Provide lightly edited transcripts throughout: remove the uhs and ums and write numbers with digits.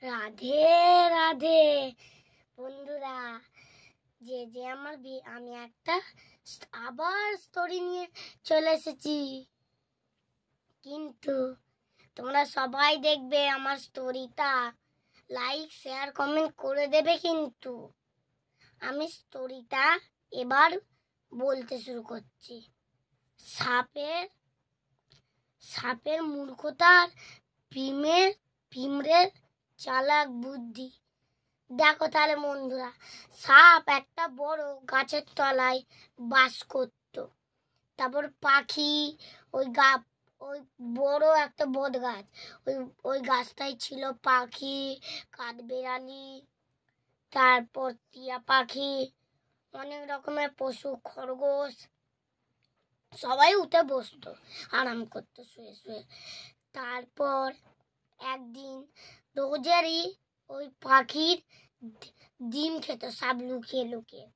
রাধে রাধে বন্ধুরা, আমি একটা আবার স্টোরি নিয়ে চলে এসেছি। কিন্তু তোমরা সবাই দেখবে আমার স্টোরিটা, লাইক শেয়ার কমেন্ট করে দেবে। কিন্তু আমি স্টোরিটা এবার বলতে শুরু করছি। সাপের মূর্খতার পিঁমড়ের চালাক বুদ্ধি। দেখো তাহলে বন্ধুরা, সাপ একটা বড় গাছের তলায় বাস করত। তারপর পাখি ওই বড় একটা বট গাছ, ওই গাছটাই ছিল পাখি, কাঠবেড়ালি, তারপর টিয়া পাখি, অনেক রকমের পশু, খরগোশ, সবাই উঠে বসতো, আরাম করতো শুয়ে শুয়ে। তারপর একদিন রোজেরই ওই পাখির ডিম খেত সাপ লুকিয়ে লুকিয়ে।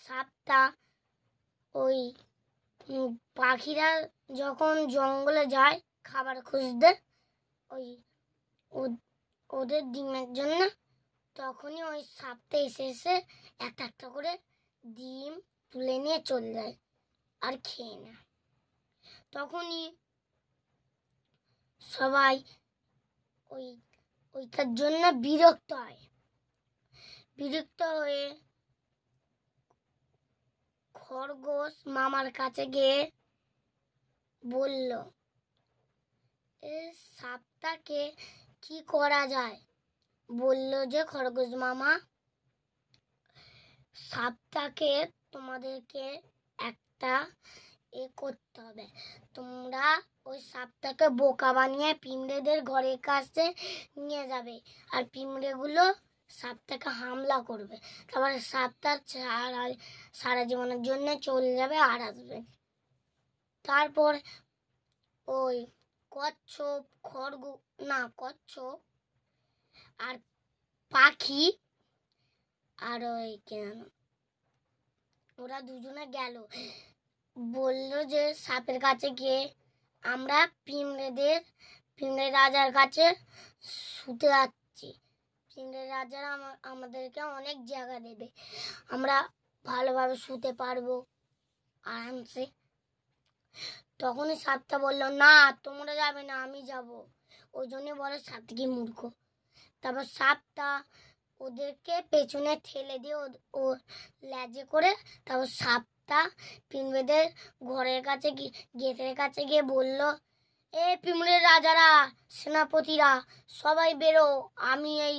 সাপটা ওই পাখিরা যখন জঙ্গলে যায় খাবার খুঁজতে ওদের ডিমের জন্য, তখনই ওই সাপটা এসে এসে একটা একটা করে ডিম তুলে নিয়ে চলে যায় আর খেয়ে নেয়। তখনই সবাই ওইটার জন্য বিরক্ত হয়ে খরগোশ মামার কাছে গিয়ে বলল, এই সাপটাকে কি করা যায়? বলল যে, খরগোশ মামা, সাপটাকে তোমাদেরকে একটা করতে হবে। তোমরা ওই সাপটাকে বোকা বানিয়ে পিঁমড়েদের ঘরের কাছে নিয়ে যাবে, আর পিঁমড়েগুলো সাপটাকে হামলা করবে। তারপরে সাপটা সারা জীবনের জন্য চলে যাবে আর আসবে। তারপর ওই কচ্ছপ আর পাখি আর ওরা দুজনে গেল, বলল যে সাপের কাছে গিয়ে আমরা পিঁমড়ে রাজার কাছে শুতে যাচ্ছি। পিঁমড়ে রাজারা আমাদেরকে অনেক জায়গা দেবে, আমরা ভালোভাবে শুতে পারবো আরামসে। তখনই সাপটা বলল, না তোমরা যাবে না, আমি যাব। ওই জন্য বলে সাপটা কি মূর্খ। তারপর সাপটা ওদেরকে পেছনে ঠেলে দিয়ে ও লেজে করে, তারপর সাপটা পিঁমড়েদের গেটের কাছে গিয়ে বলল, এ পিঁমড়ের রাজারা, সেনাপতিরা, সবাই বেরো, আমি এই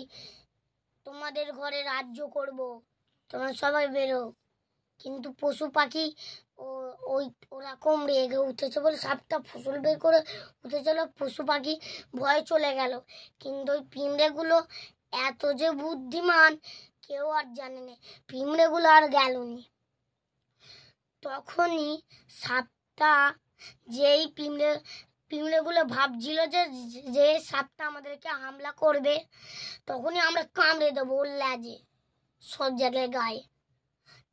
তোমাদের ঘরে রাজ্য করব, তোমরা সবাই বেরো। কিন্তু পশু পাখি ওরকম রেগে উঠেছে বলে সাপটা ফসল বের করে উঠেছিল, পশু পাখি ভয়ে চলে গেল। কিন্তু ওই পিঁমড়েগুলো এত যে বুদ্ধিমান কেউ আর জানে না, পিঁমড়েগুলো আর গেলনি। তখনই সাপটা যেই পিঁমড়েগুলো ভাবছিল যে সাপটা আমাদেরকে হামলা করবে, তখনই আমরা কামড়ে দেবো ওর লেজে, সব জায়গায় গায়ে।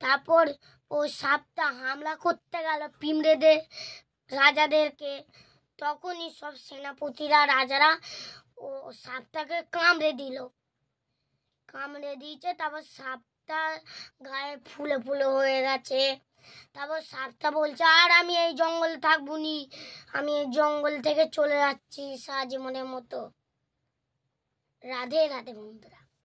তারপর ওই সাপটা হামলা করতে গেল পিঁমড়েদের রাজাদেরকে। তখনই সব সেনাপতিরা রাজারা ও সাপটাকে কামড়ে দিয়েছে। তারপর সাপটা গায়ে ফুলে ফুলে হয়ে গেছে। তারপর সাপটা বলছে, আর আমি এই জঙ্গলে থাকবো নি, আমি এই জঙ্গল থেকে চলে যাচ্ছি সারা জীবনের মতো। রাধে রাধে বন্ধুরা।